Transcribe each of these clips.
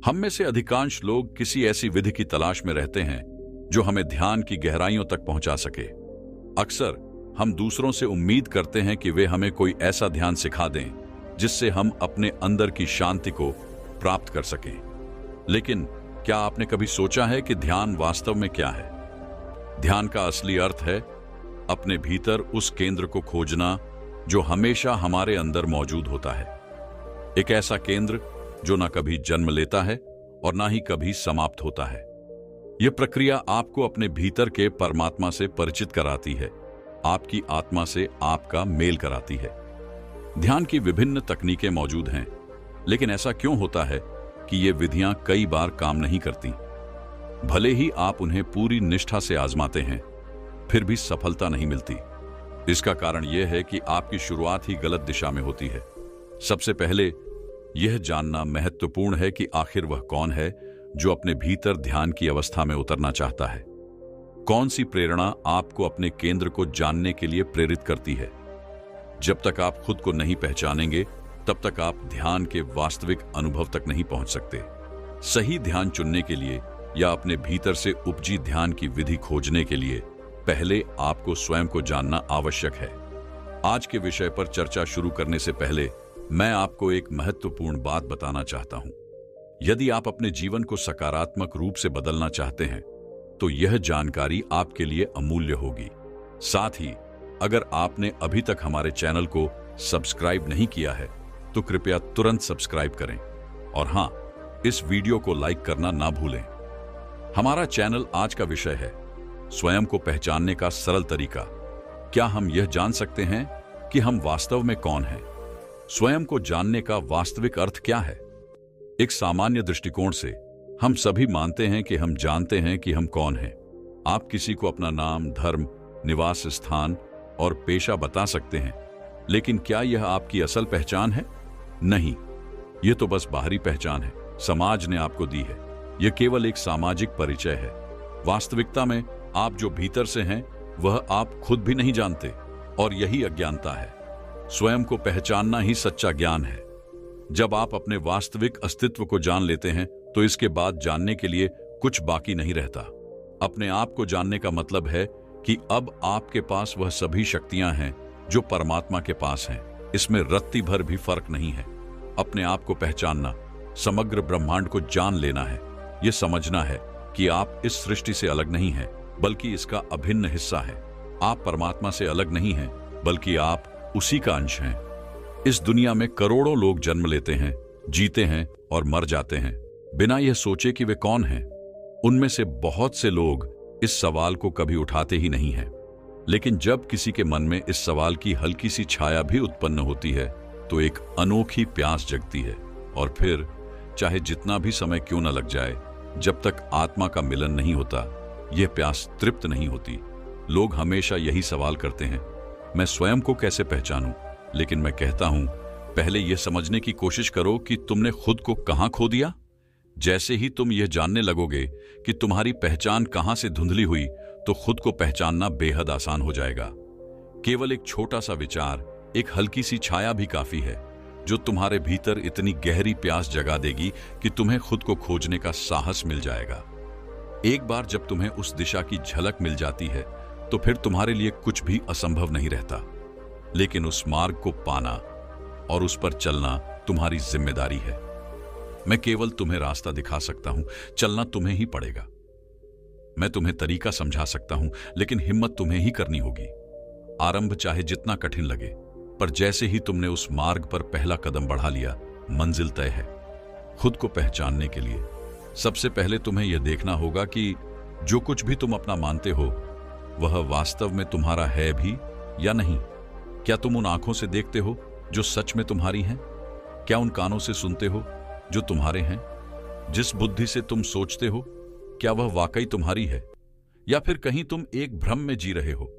हम में से अधिकांश लोग किसी ऐसी विधि की तलाश में रहते हैं जो हमें ध्यान की गहराइयों तक पहुंचा सके। अक्सर हम दूसरों से उम्मीद करते हैं कि वे हमें कोई ऐसा ध्यान सिखा दें जिससे हम अपने अंदर की शांति को प्राप्त कर सकें। लेकिन क्या आपने कभी सोचा है कि ध्यान वास्तव में क्या है? ध्यान का असली अर्थ है अपने भीतर उस केंद्र को खोजना जो हमेशा हमारे अंदर मौजूद होता है। एक ऐसा केंद्र जो ना कभी जन्म लेता है और ना ही कभी समाप्त होता है। यह प्रक्रिया आपको अपने भीतर के परमात्मा से परिचित कराती है, आपकी आत्मा से आपका मेल कराती है। ध्यान की विभिन्न तकनीकें मौजूद हैं, लेकिन ऐसा क्यों होता है कि ये विधियां कई बार काम नहीं करती? भले ही आप उन्हें पूरी निष्ठा से आजमाते हैं, फिर भी सफलता नहीं मिलती। इसका कारण यह है कि आपकी शुरुआत ही गलत दिशा में होती है। सबसे पहले यह जानना महत्वपूर्ण है कि आखिर वह कौन है जो अपने भीतर ध्यान की अवस्था में उतरना चाहता है। कौन सी प्रेरणा आपको अपने केंद्र को जानने के लिए प्रेरित करती है? जब तक आप खुद को नहीं पहचानेंगे, तब तक आप ध्यान के वास्तविक अनुभव तक नहीं पहुंच सकते। सही ध्यान चुनने के लिए या अपने भीतर से उपजी ध्यान की विधि खोजने के लिए पहले आपको स्वयं को जानना आवश्यक है। आज के विषय पर चर्चा शुरू करने से पहले मैं आपको एक महत्वपूर्ण बात बताना चाहता हूं। यदि आप अपने जीवन को सकारात्मक रूप से बदलना चाहते हैं, तो यह जानकारी आपके लिए अमूल्य होगी। साथ ही अगर आपने अभी तक हमारे चैनल को सब्सक्राइब नहीं किया है, तो कृपया तुरंत सब्सक्राइब करें और हां, इस वीडियो को लाइक करना ना भूलें। हमारा चैनल आज का विषय है स्वयं को पहचानने का सरल तरीका। क्या हम यह जान सकते हैं कि हम वास्तव में कौन हैं? स्वयं को जानने का वास्तविक अर्थ क्या है? एक सामान्य दृष्टिकोण से हम सभी मानते हैं कि हम जानते हैं कि हम कौन हैं। आप किसी को अपना नाम, धर्म, निवास स्थान और पेशा बता सकते हैं, लेकिन क्या यह आपकी असल पहचान है? नहीं, यह तो बस बाहरी पहचान है, समाज ने आपको दी है। यह केवल एक सामाजिक परिचय है। वास्तविकता में आप जो भीतर से हैं, वह आप खुद भी नहीं जानते, और यही अज्ञानता है। स्वयं को पहचानना ही सच्चा ज्ञान है। जब आप अपने वास्तविक अस्तित्व को जान लेते हैं, तो इसके बाद जानने के लिए कुछ बाकी नहीं रहता। अपने आप को जानने का मतलब है कि अब आपके पास वह सभी शक्तियां हैं जो परमात्मा के पास हैं। इसमें रत्ती भर भी फर्क नहीं है। अपने आप को पहचानना समग्र ब्रह्मांड को जान लेना है। यह समझना है कि आप इस सृष्टि से अलग नहीं हैं, बल्कि इसका अभिन्न हिस्सा है। आप परमात्मा से अलग नहीं हैं, बल्कि आप उसी का अंश हैं। इस दुनिया में करोड़ों लोग जन्म लेते हैं, जीते हैं और मर जाते हैं, बिना यह सोचे कि वे कौन हैं। उनमें से बहुत से लोग इस सवाल को कभी उठाते ही नहीं हैं। लेकिन जब किसी के मन में इस सवाल की हल्की सी छाया भी उत्पन्न होती है, तो एक अनोखी प्यास जगती है, और फिर चाहे जितना भी समय क्यों न लग जाए, जब तक आत्मा का मिलन नहीं होता, यह प्यास तृप्त नहीं होती। लोग हमेशा यही सवाल करते हैं, मैं स्वयं को कैसे पहचानूं? लेकिन मैं कहता हूं, पहले यह समझने की कोशिश करो कि तुमने खुद को कहां खो दिया। जैसे ही तुम यह जानने लगोगे कि तुम्हारी पहचान कहां से धुंधली हुई, तो खुद को पहचानना बेहद आसान हो जाएगा। केवल एक छोटा सा विचार, एक हल्की सी छाया भी काफी है, जो तुम्हारे भीतर इतनी गहरी प्यास जगा देगी कि तुम्हें खुद को खोजने का साहस मिल जाएगा। एक बार जब तुम्हें उस दिशा की झलक मिल जाती है, तो फिर तुम्हारे लिए कुछ भी असंभव नहीं रहता। लेकिन उस मार्ग को पाना और उस पर चलना तुम्हारी जिम्मेदारी है। मैं केवल तुम्हें रास्ता दिखा सकता हूं, चलना तुम्हें ही पड़ेगा। मैं तुम्हें तरीका समझा सकता हूं, लेकिन हिम्मत तुम्हें ही करनी होगी। आरंभ चाहे जितना कठिन लगे, पर जैसे ही तुमने उस मार्ग पर पहला कदम बढ़ा लिया, मंजिल तय है। खुद को पहचानने के लिए सबसे पहले तुम्हें यह देखना होगा कि जो कुछ भी तुम अपना मानते हो, वह वास्तव में तुम्हारा है भी या नहीं। क्या तुम उन आंखों से देखते हो जो सच में तुम्हारी हैं? क्या उन कानों से सुनते हो जो तुम्हारे हैं? जिस बुद्धि से तुम सोचते हो, क्या वह वाकई तुम्हारी है, या फिर कहीं तुम एक भ्रम में जी रहे हो?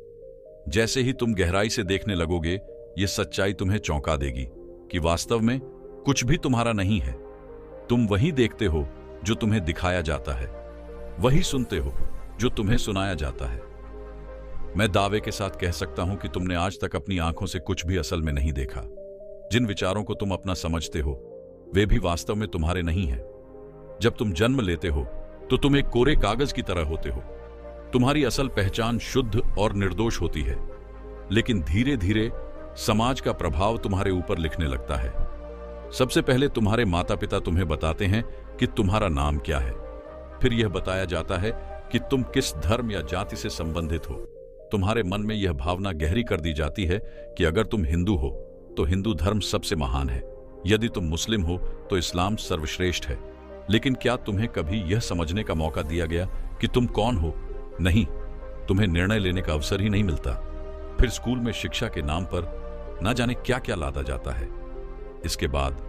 जैसे ही तुम गहराई से देखने लगोगे, यह सच्चाई तुम्हें चौंका देगी कि वास्तव में कुछ भी तुम्हारा नहीं है। तुम वही देखते हो जो तुम्हें दिखाया जाता है, वही सुनते हो जो तुम्हें सुनाया जाता है। मैं दावे के साथ कह सकता हूं कि तुमने आज तक अपनी आंखों से कुछ भी असल में नहीं देखा। जिन विचारों को तुम अपना समझते हो, वे भी वास्तव में तुम्हारे नहीं हैं। जब तुम जन्म लेते हो तो तुम एक कोरे कागज की तरह होते हो। तुम्हारी असल पहचान शुद्ध और निर्दोष होती है, लेकिन धीरे धीरे समाज का प्रभाव तुम्हारे ऊपर लिखने लगता है। सबसे पहले तुम्हारे माता पिता तुम्हें बताते हैं कि तुम्हारा नाम क्या है। फिर यह बताया जाता है कि तुम किस धर्म या जाति से संबंधित हो। तुम्हारे मन में यह भावना गहरी कर दी जाती है कि अगर तुम हिंदू हो तो हिंदू धर्म सबसे महान है, यदि तुम मुस्लिम हो तो इस्लाम सर्वश्रेष्ठ है। लेकिन क्या तुम्हें कभी यह समझने का मौका दिया गया कि तुम कौन हो? नहीं, तुम्हें निर्णय लेने का अवसर ही नहीं मिलता। फिर स्कूल में शिक्षा के नाम पर ना जाने क्या क्या लादा जाता है। इसके बाद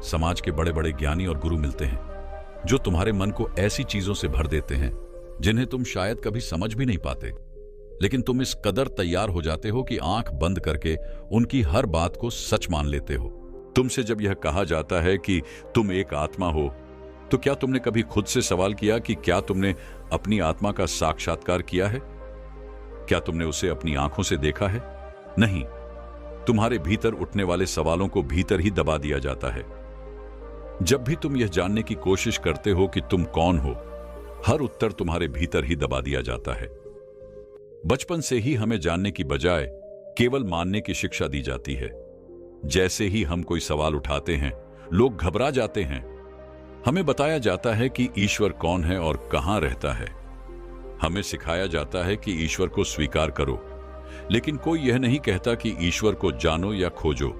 समाज के बड़े बड़े ज्ञानी और गुरु मिलते हैं जो तुम्हारे मन को ऐसी चीजों से भर देते हैं जिन्हें तुम शायद कभी समझ भी नहीं पाते, लेकिन तुम इस कदर तैयार हो जाते हो कि आंख बंद करके उनकी हर बात को सच मान लेते हो। तुमसे जब यह कहा जाता है कि तुम एक आत्मा हो, तो क्या तुमने कभी खुद से सवाल किया कि क्या तुमने अपनी आत्मा का साक्षात्कार किया है? क्या तुमने उसे अपनी आंखों से देखा है? नहीं, तुम्हारे भीतर उठने वाले सवालों को भीतर ही दबा दिया जाता है। जब भी तुम यह जानने की कोशिश करते हो कि तुम कौन हो, हर उत्तर तुम्हारे भीतर ही दबा दिया जाता है। बचपन से ही हमें जानने की बजाय केवल मानने की शिक्षा दी जाती है। जैसे ही हम कोई सवाल उठाते हैं, लोग घबरा जाते हैं। हमें बताया जाता है कि ईश्वर कौन है और कहां रहता है। हमें सिखाया जाता है कि ईश्वर को स्वीकार करो, लेकिन कोई यह नहीं कहता कि ईश्वर को जानो या खोजो।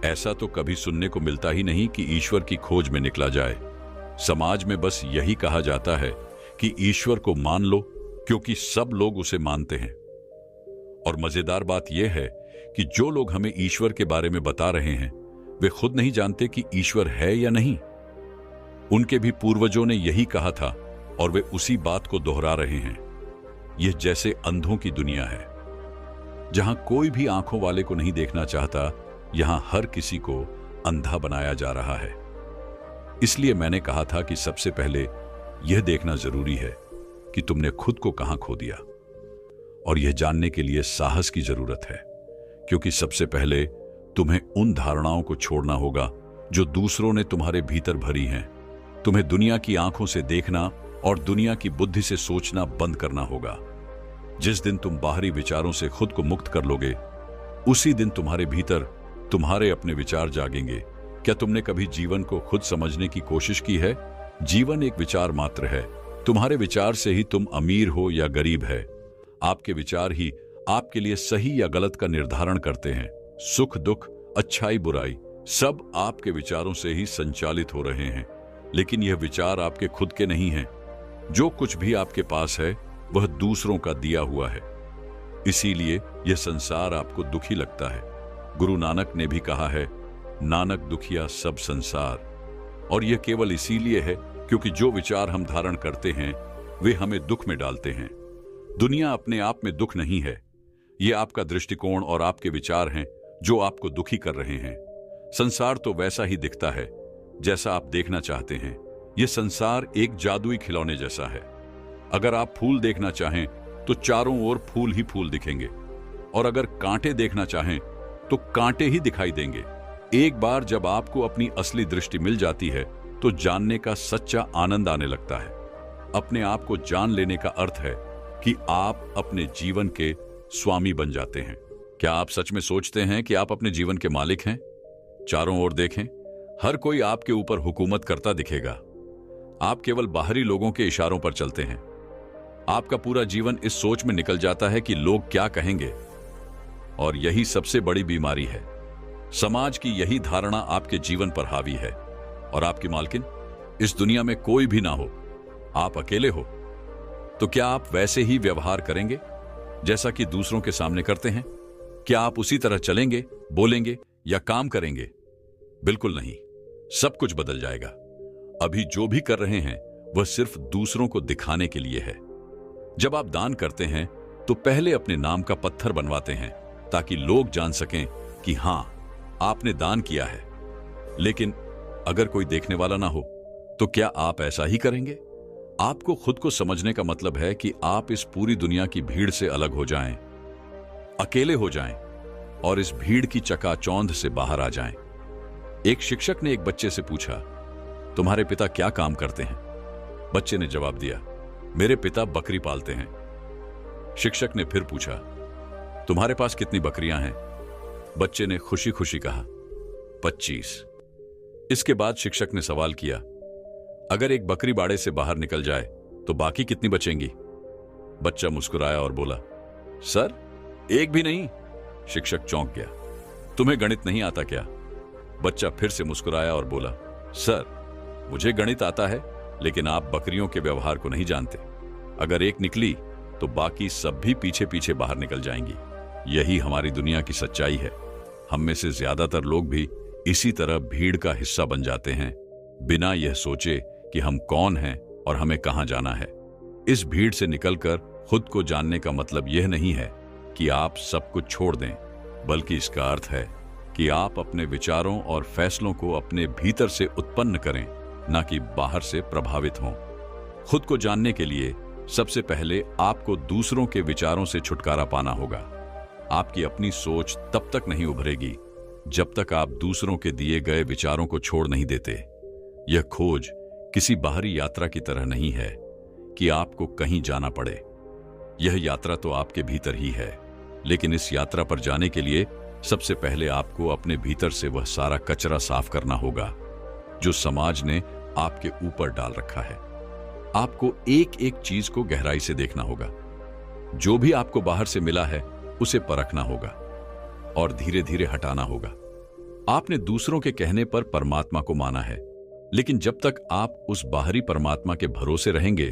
ऐसा तो कभी सुनने को मिलता ही नहीं कि ईश्वर की खोज में निकला जाए। समाज में बस यही कहा जाता है कि ईश्वर को मान लो, क्योंकि सब लोग उसे मानते हैं। और मजेदार बात यह है कि जो लोग हमें ईश्वर के बारे में बता रहे हैं, वे खुद नहीं जानते कि ईश्वर है या नहीं। उनके भी पूर्वजों ने यही कहा था और वे उसी बात को दोहरा रहे हैं। यह जैसे अंधों की दुनिया है, जहां कोई भी आंखों वाले को नहीं देखना चाहता, यहां हर किसी को अंधा बनाया जा रहा है। इसलिए मैंने कहा था कि सबसे पहले यह देखना जरूरी है कि तुमने खुद को कहां खो दिया। और यह जानने के लिए साहस की जरूरत है, क्योंकि सबसे पहले तुम्हें उन धारणाओं को छोड़ना होगा जो दूसरों ने तुम्हारे भीतर भरी हैं। तुम्हें दुनिया की आंखों से देखना और दुनिया की बुद्धि से सोचना बंद करना होगा। जिस दिन तुम बाहरी विचारों से खुद को मुक्त कर लोगे, उसी दिन तुम्हारे भीतर तुम्हारे अपने विचार जागेंगे। क्या तुमने कभी जीवन को खुद समझने की कोशिश की है? जीवन एक विचार मात्र है। तुम्हारे विचार से ही तुम अमीर हो या गरीब है। आपके विचार ही आपके लिए सही या गलत का निर्धारण करते हैं। सुख दुख, अच्छाई बुराई, सब आपके विचारों से ही संचालित हो रहे हैं। लेकिन यह विचार आपके खुद के नहीं हैं। जो कुछ भी आपके पास है वह दूसरों का दिया हुआ है। इसीलिए यह संसार आपको दुखी लगता है। गुरु नानक ने भी कहा है, नानक दुखिया सब संसार। और यह केवल इसीलिए है क्योंकि जो विचार हम धारण करते हैं वे हमें दुख में डालते हैं। दुनिया अपने आप में दुख नहीं है, ये आपका दृष्टिकोण और आपके विचार हैं जो आपको दुखी कर रहे हैं। संसार तो वैसा ही दिखता है जैसा आप देखना चाहते हैं। यह संसार एक जादुई खिलौने जैसा है। अगर आप फूल देखना चाहें तो चारों ओर फूल ही फूल दिखेंगे, और अगर कांटे देखना चाहें तो कांटे ही दिखाई देंगे। एक बार जब आपको अपनी असली दृष्टि मिल जाती है तो जानने का सच्चा आनंद आने लगता है। अपने आप को जान लेने का अर्थ है कि आप अपने जीवन के स्वामी बन जाते हैं। क्या आप सच में सोचते हैं कि आप अपने जीवन के मालिक हैं? चारों ओर देखें, हर कोई आपके ऊपर हुकूमत करता दिखेगा। आप केवल बाहरी लोगों के इशारों पर चलते हैं। आपका पूरा जीवन इस सोच में निकल जाता है कि लोग क्या कहेंगे, और यही सबसे बड़ी बीमारी है। समाज की यही धारणा आपके जीवन पर हावी है। और आपकी मालकिन इस दुनिया में कोई भी ना हो, आप अकेले हो, तो क्या आप वैसे ही व्यवहार करेंगे जैसा कि दूसरों के सामने करते हैं? क्या आप उसी तरह चलेंगे, बोलेंगे या काम करेंगे? बिल्कुल नहीं। सब कुछ बदल जाएगा। अभी जो भी कर रहे हैं वह सिर्फ दूसरों को दिखाने के लिए है। जब आप दान करते हैं तो पहले अपने नाम का पत्थर बनवाते हैं ताकि लोग जान सकें कि हां, आपने दान किया है। लेकिन अगर कोई देखने वाला ना हो तो क्या आप ऐसा ही करेंगे? आपको खुद को समझने का मतलब है कि आप इस पूरी दुनिया की भीड़ से अलग हो जाएं, अकेले हो जाएं और इस भीड़ की चकाचौंध से बाहर आ जाएं। एक शिक्षक ने एक बच्चे से पूछा, तुम्हारे पिता क्या काम करते हैं? बच्चे ने जवाब दिया, मेरे पिता बकरी पालते हैं। शिक्षक ने फिर पूछा, तुम्हारे पास कितनी बकरियां हैं? बच्चे ने खुशी खुशी कहा, 25। इसके बाद शिक्षक ने सवाल किया, अगर एक बकरी बाड़े से बाहर निकल जाए तो बाकी कितनी बचेंगी? बच्चा मुस्कुराया और बोला, सर, एक भी नहीं। शिक्षक चौंक गया, तुम्हें गणित नहीं आता क्या? बच्चा फिर से मुस्कुराया और बोला, सर, मुझे गणित आता है, लेकिन आप बकरियों के व्यवहार को नहीं जानते। अगर एक निकली तो बाकी सब भी पीछे पीछे बाहर निकल जाएंगी। यही हमारी दुनिया की सच्चाई है। हम में से ज्यादातर लोग भी इसी तरह भीड़ का हिस्सा बन जाते हैं, बिना यह सोचे कि हम कौन हैं और हमें कहां जाना है। इस भीड़ से निकलकर खुद को जानने का मतलब यह नहीं है कि आप सब कुछ छोड़ दें, बल्कि इसका अर्थ है कि आप अपने विचारों और फैसलों को अपने भीतर से उत्पन्न करें, न कि बाहर से प्रभावित हों। खुद को जानने के लिए सबसे पहले आपको दूसरों के विचारों से छुटकारा पाना होगा। आपकी अपनी सोच तब तक नहीं उभरेगी जब तक आप दूसरों के दिए गए विचारों को छोड़ नहीं देते। यह खोज किसी बाहरी यात्रा की तरह नहीं है कि आपको कहीं जाना पड़े। यह यात्रा तो आपके भीतर ही है, लेकिन इस यात्रा पर जाने के लिए सबसे पहले आपको अपने भीतर से वह सारा कचरा साफ करना होगा जो समाज ने आपके ऊपर डाल रखा है। आपको एक एक चीज को गहराई से देखना होगा। जो भी आपको बाहर से मिला है उसे परखना होगा और धीरे धीरे हटाना होगा। आपने दूसरों के कहने पर परमात्मा को माना है, लेकिन जब तक आप उस बाहरी परमात्मा के भरोसे रहेंगे,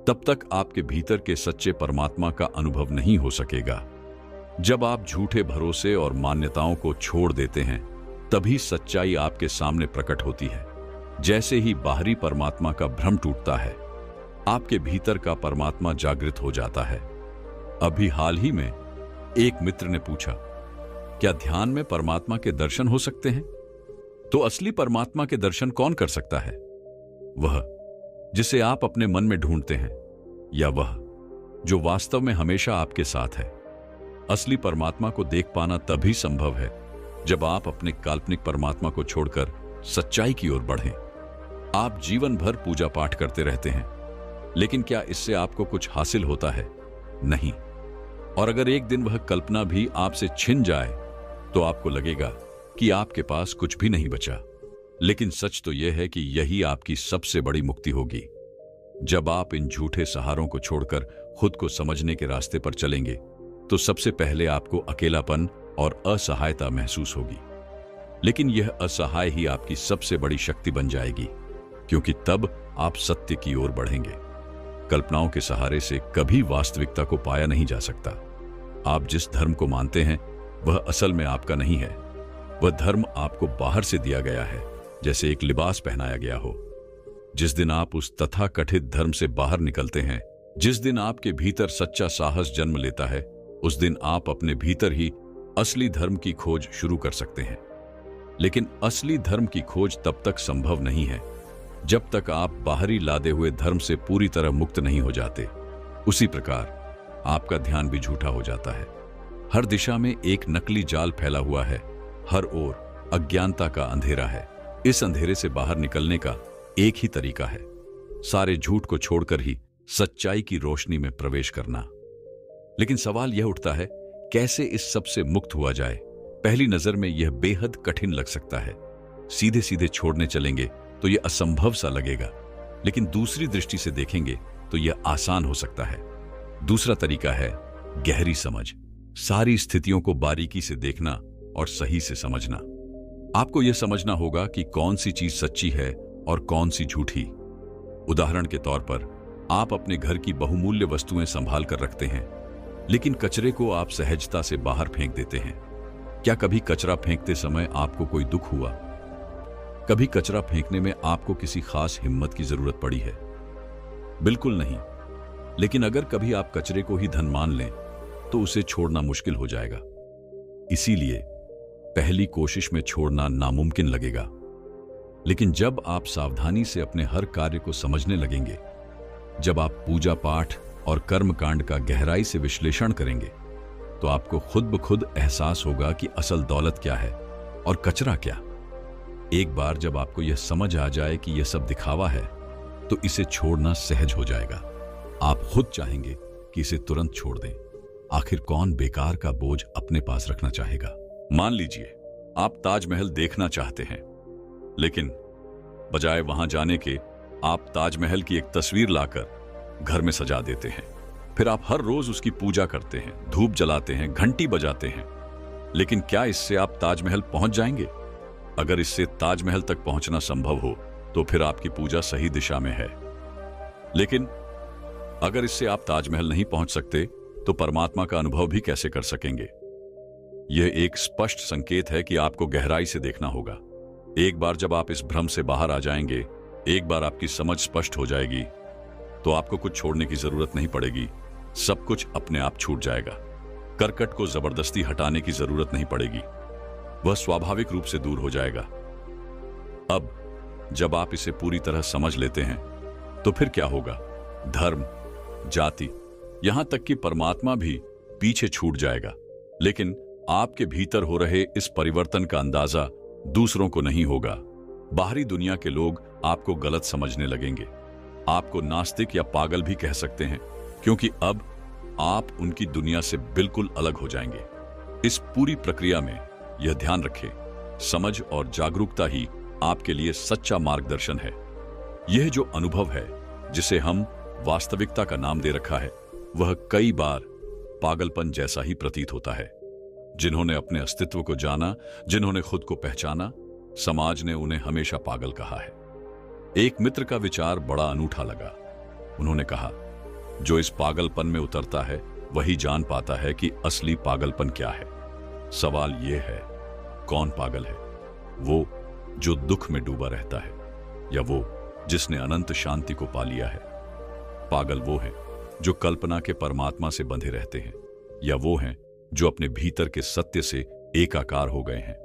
तब तक आपके भीतर के सच्चे परमात्मा का अनुभव नहीं हो सकेगा। जब आप झूठे भरोसे और मान्यताओं को छोड़ देते हैं, तभी सच्चाई आपके सामने प्रकट होती है। जैसे ही बाहरी परमात्मा का भ्रम टूटता है, आपके भीतर का परमात्मा जागृत हो जाता है। अभी हाल ही में एक मित्र ने पूछा, क्या ध्यान में परमात्मा के दर्शन हो सकते हैं? तो असली परमात्मा के दर्शन कौन कर सकता है? वह जिसे आप अपने मन में ढूंढते हैं, या वह जो वास्तव में हमेशा आपके साथ है? असली परमात्मा को देख पाना तभी संभव है जब आप अपने काल्पनिक परमात्मा को छोड़कर सच्चाई की ओर बढ़ें। आप जीवन भर पूजा पाठ करते रहते हैं, लेकिन क्या इससे आपको कुछ हासिल होता है? नहीं। और अगर एक दिन वह कल्पना भी आपसे छिन जाए तो आपको लगेगा कि आपके पास कुछ भी नहीं बचा। लेकिन सच तो यह है कि यही आपकी सबसे बड़ी मुक्ति होगी। जब आप इन झूठे सहारों को छोड़कर खुद को समझने के रास्ते पर चलेंगे, तो सबसे पहले आपको अकेलापन और असहायता महसूस होगी। लेकिन यह असहाय ही आपकी सबसे बड़ी शक्ति बन जाएगी, क्योंकि तब आप सत्य की ओर बढ़ेंगे। कल्पनाओं के सहारे से कभी वास्तविकता को पाया नहीं जा सकता। आप जिस धर्म को मानते हैं वह असल में आपका नहीं है। वह धर्म आपको बाहर से दिया गया है, जैसे एक लिबास पहनाया गया हो। जिस दिन आप उस तथाकथित धर्म से बाहर निकलते हैं, जिस दिन आपके भीतर सच्चा साहस जन्म लेता है, उस दिन आप अपने भीतर ही असली धर्म की खोज शुरू कर सकते हैं। लेकिन असली धर्म की खोज तब तक संभव नहीं है जब तक आप बाहरी लादे हुए धर्म से पूरी तरह मुक्त नहीं हो जाते। उसी प्रकार आपका ध्यान भी झूठा हो जाता है। हर दिशा में एक नकली जाल फैला हुआ है, हर ओर अज्ञानता का अंधेरा है। इस अंधेरे से बाहर निकलने का एक ही तरीका है, सारे झूठ को छोड़कर ही सच्चाई की रोशनी में प्रवेश करना। लेकिन सवाल यह उठता है, कैसे इस सब से मुक्त हुआ जाए? पहली नजर में यह बेहद कठिन लग सकता है। सीधे सीधे छोड़ने चलेंगे तो यह असंभव सा लगेगा, लेकिन दूसरी दृष्टि से देखेंगे तो यह आसान हो सकता है। दूसरा तरीका है गहरी समझ। सारी स्थितियों को बारीकी से देखना और सही से समझना। आपको यह समझना होगा कि कौन सी चीज सच्ची है और कौन सी झूठी। उदाहरण के तौर पर, आप अपने घर की बहुमूल्य वस्तुएं संभाल कर रखते हैं, लेकिन कचरे को आप सहजता से बाहर फेंक देते हैं। क्या कभी कचरा फेंकते समय आपको कोई दुख हुआ? कभी कचरा फेंकने में आपको किसी खास हिम्मत की जरूरत पड़ी है? बिल्कुल नहीं। लेकिन अगर कभी आप कचरे को ही धन मान लें तो उसे छोड़ना मुश्किल हो जाएगा। इसीलिए पहली कोशिश में छोड़ना नामुमकिन लगेगा, लेकिन जब आप सावधानी से अपने हर कार्य को समझने लगेंगे, जब आप पूजा पाठ और कर्मकांड का गहराई से विश्लेषण करेंगे, तो आपको खुद ब खुद एहसास होगा कि असल दौलत क्या है और कचरा क्या। एक बार जब आपको यह समझ आ जाए कि यह सब दिखावा है, तो इसे छोड़ना सहज हो जाएगा। आप खुद चाहेंगे कि इसे तुरंत छोड़ दें। आखिर कौन बेकार का बोझ अपने पास रखना चाहेगा? मान लीजिए आप ताजमहल देखना चाहते हैं, लेकिन बजाय वहां जाने के आप ताजमहल की एक तस्वीर लाकर घर में सजा देते हैं। फिर आप हर रोज उसकी पूजा करते हैं, धूप जलाते हैं, घंटी बजाते हैं। लेकिन क्या इससे आप ताजमहल पहुंच जाएंगे? अगर इससे ताजमहल तक पहुंचना संभव हो तो फिर आपकी पूजा सही दिशा में है। लेकिन अगर इससे आप ताजमहल नहीं पहुंच सकते तो परमात्मा का अनुभव भी कैसे कर सकेंगे? यह एक स्पष्ट संकेत है कि आपको गहराई से देखना होगा। एक बार जब आप इस भ्रम से बाहर आ जाएंगे, एक बार आपकी समझ स्पष्ट हो जाएगी, तो आपको कुछ छोड़ने की जरूरत नहीं पड़ेगी। सब कुछ अपने आप छूट जाएगा। करकट को जबरदस्ती हटाने की जरूरत नहीं पड़ेगी, वह स्वाभाविक रूप से दूर हो जाएगा। अब जब आप इसे पूरी तरह समझ लेते हैं तो फिर क्या होगा? धर्म, जाति, यहां तक कि परमात्मा भी पीछे छूट जाएगा। लेकिन आपके भीतर हो रहे इस परिवर्तन का अंदाजा दूसरों को नहीं होगा। बाहरी दुनिया के लोग आपको गलत समझने लगेंगे, आपको नास्तिक या पागल भी कह सकते हैं, क्योंकि अब आप उनकी दुनिया से बिल्कुल अलग हो जाएंगे। इस पूरी प्रक्रिया में यह ध्यान रखें, समझ और जागरूकता ही आपके लिए सच्चा मार्गदर्शन है। यह जो अनुभव है, जिसे हम वास्तविकता का नाम दे रखा है, वह कई बार पागलपन जैसा ही प्रतीत होता है। जिन्होंने अपने अस्तित्व को जाना, जिन्होंने खुद को पहचाना, समाज ने उन्हें हमेशा पागल कहा है। एक मित्र का विचार बड़ा अनूठा लगा। उन्होंने कहा, जो इस पागलपन में उतरता है वही जान पाता है कि असली पागलपन क्या है। सवाल यह है, कौन पागल है? वो जो दुख में डूबा रहता है, या वो जिसने अनंत शांति को पा लिया है? पागल वो है जो कल्पना के परमात्मा से बंधे रहते हैं, या वो हैं जो अपने भीतर के सत्य से एकाकार हो गए हैं।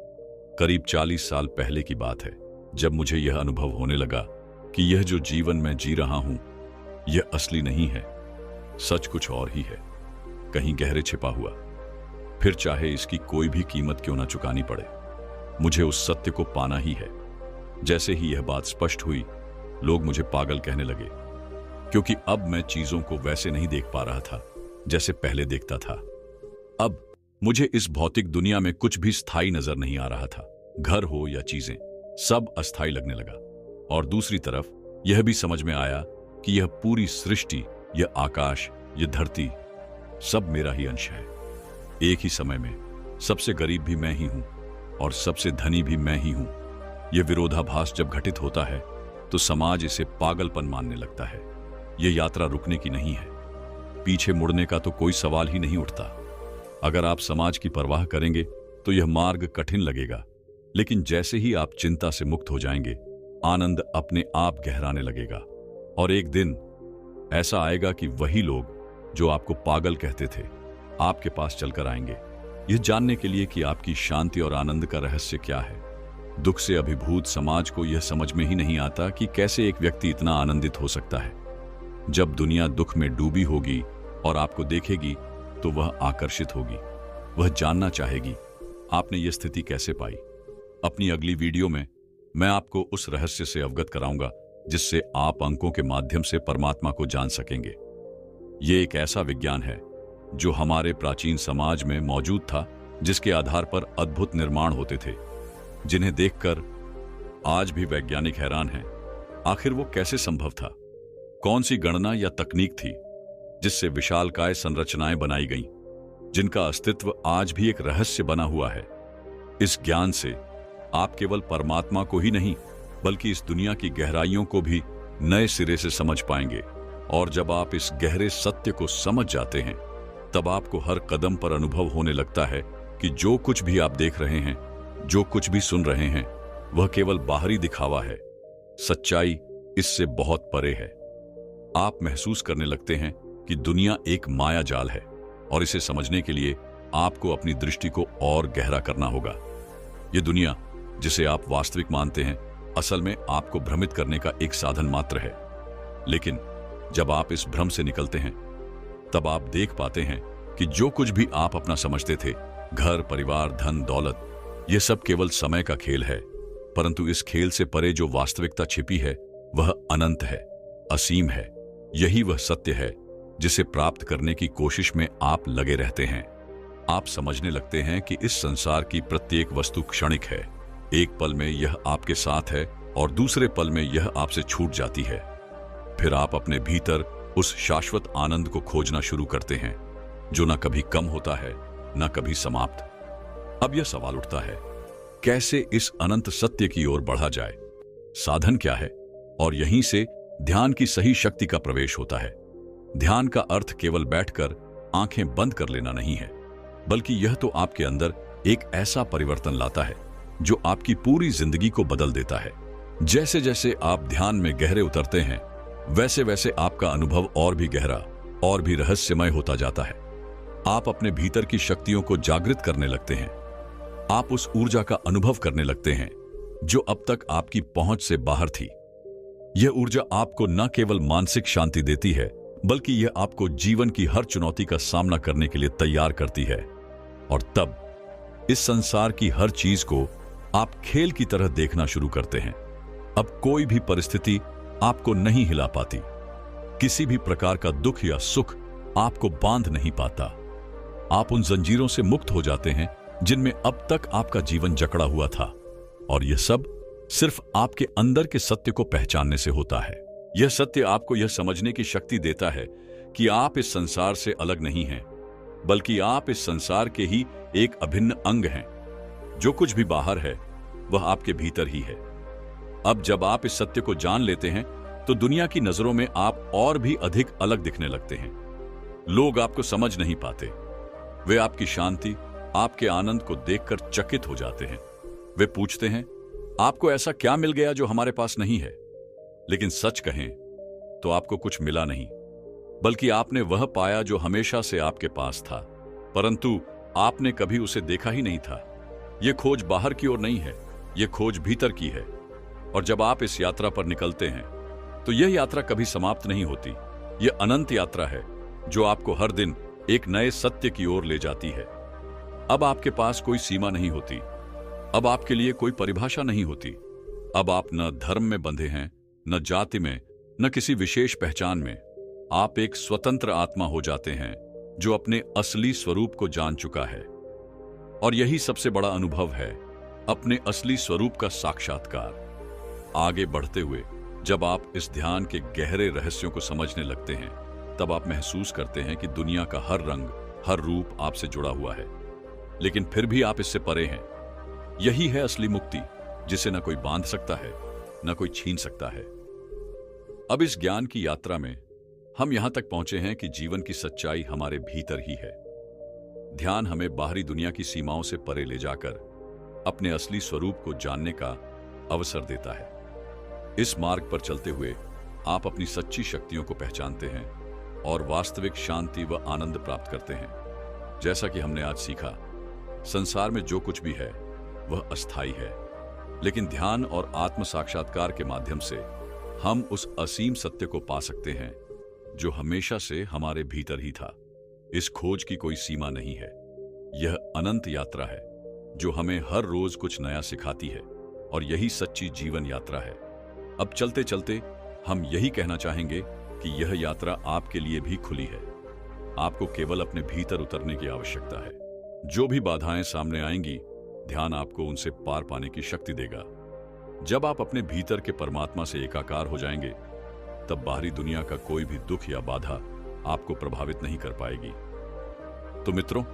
करीब 40 साल पहले की बात है, जब मुझे यह अनुभव होने लगा कि यह जो जीवन मैं जी रहा हूं, यह असली नहीं है, सच कुछ और ही है, कहीं गहरे छिपा हुआ। फिर चाहे इसकी कोई भी कीमत क्यों ना चुकानी पड़े, मुझे उस सत्य को पाना ही है। जैसे ही यह बात स्पष्ट हुई, लोग मुझे पागल कहने लगे, क्योंकि अब मैं चीजों को वैसे नहीं देख पा रहा था जैसे पहले देखता था। अब मुझे इस भौतिक दुनिया में कुछ भी स्थायी नजर नहीं आ रहा था। घर हो या चीजें, सब अस्थायी लगने लगा। और दूसरी तरफ यह भी समझ में आया कि यह पूरी सृष्टि, यह आकाश, यह धरती, सब मेरा ही अंश है। एक ही समय में सबसे गरीब भी मैं ही हूं और सबसे धनी भी मैं ही हूं। यह विरोधाभास जब घटित होता है तो समाज इसे पागलपन मानने लगता है। यह यात्रा रुकने की नहीं है, पीछे मुड़ने का तो कोई सवाल ही नहीं उठता। अगर आप समाज की परवाह करेंगे तो यह मार्ग कठिन लगेगा, लेकिन जैसे ही आप चिंता से मुक्त हो जाएंगे, आनंद अपने आप गहराने लगेगा। और एक दिन ऐसा आएगा कि वही लोग जो आपको पागल कहते थे, आपके पास चलकर आएंगे, यह जानने के लिए कि आपकी शांति और आनंद का रहस्य क्या है। दुख से अभिभूत समाज को यह समझ में ही नहीं आता कि कैसे एक व्यक्ति इतना आनंदित हो सकता है। जब दुनिया दुख में डूबी होगी और आपको देखेगी तो वह आकर्षित होगी, वह जानना चाहेगी आपने यह स्थिति कैसे पाई। अपनी अगली वीडियो में मैं आपको उस रहस्य से अवगत कराऊंगा जिससे आप अंकों के माध्यम से परमात्मा को जान सकेंगे। यह एक ऐसा विज्ञान है जो हमारे प्राचीन समाज में मौजूद था, जिसके आधार पर अद्भुत निर्माण होते थे, जिन्हें देखकर आज भी वैज्ञानिक हैरान हैं। आखिर वो कैसे संभव था? कौन सी गणना या तकनीक थी जिससे विशालकाय संरचनाएं बनाई गईं, जिनका अस्तित्व आज भी एक रहस्य बना हुआ है। इस ज्ञान से आप केवल परमात्मा को ही नहीं, बल्कि इस दुनिया की गहराइयों को भी नए सिरे से समझ पाएंगे। और जब आप इस गहरे सत्य को समझ जाते हैं, तब आपको हर कदम पर अनुभव होने लगता है कि जो कुछ भी आप देख रहे हैं, जो कुछ भी सुन रहे हैं, वह केवल बाहरी दिखावा है। सच्चाई इससे बहुत परे है। आप महसूस करने लगते हैं कि दुनिया एक माया जाल है, और इसे समझने के लिए आपको अपनी दृष्टि को और गहरा करना होगा। यह दुनिया जिसे आप वास्तविक मानते हैं, असल में आपको भ्रमित करने का एक साधन मात्र है। लेकिन जब आप इस भ्रम से निकलते हैं, तब आप देख पाते हैं कि जो कुछ भी आप अपना समझते थे, घर, परिवार, धन, दौलत, यह सब केवल समय का खेल है। परंतु इस खेल से परे जो वास्तविकता छिपी है वह अनंत है, असीम है। यही वह सत्य है जिसे प्राप्त करने की कोशिश में आप लगे रहते हैं। आप समझने लगते हैं कि इस संसार की प्रत्येक वस्तु क्षणिक है। एक पल में यह आपके साथ है और दूसरे पल में यह आपसे छूट जाती है। फिर आप अपने भीतर उस शाश्वत आनंद को खोजना शुरू करते हैं जो न कभी कम होता है, न कभी समाप्त। अब यह सवाल उठता है, कैसे इस अनंत सत्य की ओर बढ़ा जाए? साधन क्या है? और यहीं से ध्यान की सही शक्ति का प्रवेश होता है। ध्यान का अर्थ केवल बैठकर आंखें बंद कर लेना नहीं है, बल्कि यह तो आपके अंदर एक ऐसा परिवर्तन लाता है जो आपकी पूरी जिंदगी को बदल देता है। जैसे जैसे आप ध्यान में गहरे उतरते हैं, वैसे वैसे आपका अनुभव और भी गहरा और भी रहस्यमय होता जाता है। आप अपने भीतर की शक्तियों को जागृत करने लगते हैं। आप उस ऊर्जा का अनुभव करने लगते हैं जो अब तक आपकी पहुंच से बाहर थी। यह ऊर्जा आपको न केवल मानसिक शांति देती है, बल्कि यह आपको जीवन की हर चुनौती का सामना करने के लिए तैयार करती है। और तब इस संसार की हर चीज को आप खेल की तरह देखना शुरू करते हैं। अब कोई भी परिस्थिति आपको नहीं हिला पाती। किसी भी प्रकार का दुख या सुख आपको बांध नहीं पाता। आप उन जंजीरों से मुक्त हो जाते हैं जिनमें अब तक आपका जीवन जकड़ा हुआ था। और यह सब सिर्फ आपके अंदर के सत्य को पहचानने से होता है। यह सत्य आपको यह समझने की शक्ति देता है कि आप इस संसार से अलग नहीं हैं, बल्कि आप इस संसार के ही एक अभिन्न अंग हैं। जो कुछ भी बाहर है वह आपके भीतर ही है। अब जब आप इस सत्य को जान लेते हैं तो दुनिया की नजरों में आप और भी अधिक अलग दिखने लगते हैं। लोग आपको समझ नहीं पाते। वे आपकी शांति, आपके आनंद को देखकर चकित हो जाते हैं। वे पूछते हैं, आपको ऐसा क्या मिल गया जो हमारे पास नहीं है? लेकिन सच कहें तो आपको कुछ मिला नहीं, बल्कि आपने वह पाया जो हमेशा से आपके पास था, परंतु आपने कभी उसे देखा ही नहीं था। यह खोज बाहर की ओर नहीं है, यह खोज भीतर की है। और जब आप इस यात्रा पर निकलते हैं तो यह यात्रा कभी समाप्त नहीं होती। यह अनंत यात्रा है जो आपको हर दिन एक नए सत्य की ओर ले जाती है। अब आपके पास कोई सीमा नहीं होती। अब आपके लिए कोई परिभाषा नहीं होती। अब आप न धर्म में बंधे हैं, न जाति में, न किसी विशेष पहचान में। आप एक स्वतंत्र आत्मा हो जाते हैं जो अपने असली स्वरूप को जान चुका है। और यही सबसे बड़ा अनुभव है, अपने असली स्वरूप का साक्षात्कार। आगे बढ़ते हुए जब आप इस ध्यान के गहरे रहस्यों को समझने लगते हैं, तब आप महसूस करते हैं कि दुनिया का हर रंग, हर रूप आपसे जुड़ा हुआ है, लेकिन फिर भी आप इससे परे हैं। यही है असली मुक्ति, जिसे न कोई बांध सकता है, न कोई छीन सकता है। अब इस ज्ञान की यात्रा में हम यहां तक पहुंचे हैं कि जीवन की सच्चाई हमारे भीतर ही है। ध्यान हमें बाहरी दुनिया की सीमाओं से परे ले जाकर अपने असली स्वरूप को जानने का अवसर देता है। इस मार्ग पर चलते हुए आप अपनी सच्ची शक्तियों को पहचानते हैं और वास्तविक शांति व आनंद प्राप्त करते हैं। जैसा कि हमने आज सीखा, संसार में जो कुछ भी है वह अस्थायी है, लेकिन ध्यान और आत्म साक्षात्कार के माध्यम से हम उस असीम सत्य को पा सकते हैं जो हमेशा से हमारे भीतर ही था। इस खोज की कोई सीमा नहीं है। यह अनंत यात्रा है जो हमें हर रोज कुछ नया सिखाती है, और यही सच्ची जीवन यात्रा है। अब चलते चलते हम यही कहना चाहेंगे कि यह यात्रा आपके लिए भी खुली है। आपको केवल अपने भीतर उतरने की आवश्यकता है। जो भी बाधाएं सामने आएंगी, ध्यान आपको उनसे पार पाने की शक्ति देगा। जब आप अपने भीतर के परमात्मा से एकाकार हो जाएंगे, तब बाहरी दुनिया का कोई भी दुख या बाधा आपको प्रभावित नहीं कर पाएगी। तो मित्रों,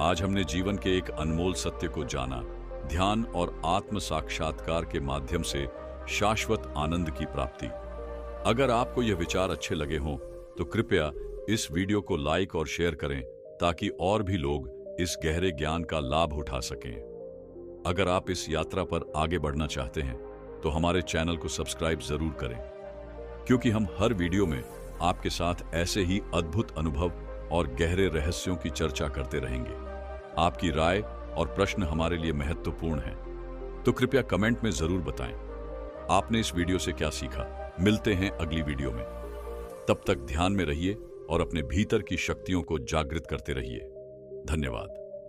आज हमने जीवन के एक अनमोल सत्य को जाना। ध्यान और आत्म साक्षात्कार के माध्यम से शाश्वत आनंद की प्राप्ति। अगर आपको यह विचार अच्छे लगे हों तो कृपया इस वीडियो को लाइक और शेयर करें, ताकि और भी लोग इस गहरे ज्ञान का लाभ उठा सकें। अगर आप इस यात्रा पर आगे बढ़ना चाहते हैं तो हमारे चैनल को सब्सक्राइब जरूर करें, क्योंकि हम हर वीडियो में आपके साथ ऐसे ही अद्भुत अनुभव और गहरे रहस्यों की चर्चा करते रहेंगे। आपकी राय और प्रश्न हमारे लिए महत्वपूर्ण हैं, तो कृपया कमेंट में जरूर बताएं आपने इस वीडियो से क्या सीखा। मिलते हैं अगली वीडियो में। तब तक ध्यान में रहिए और अपने भीतर की शक्तियों को जागृत करते रहिए। धन्यवाद।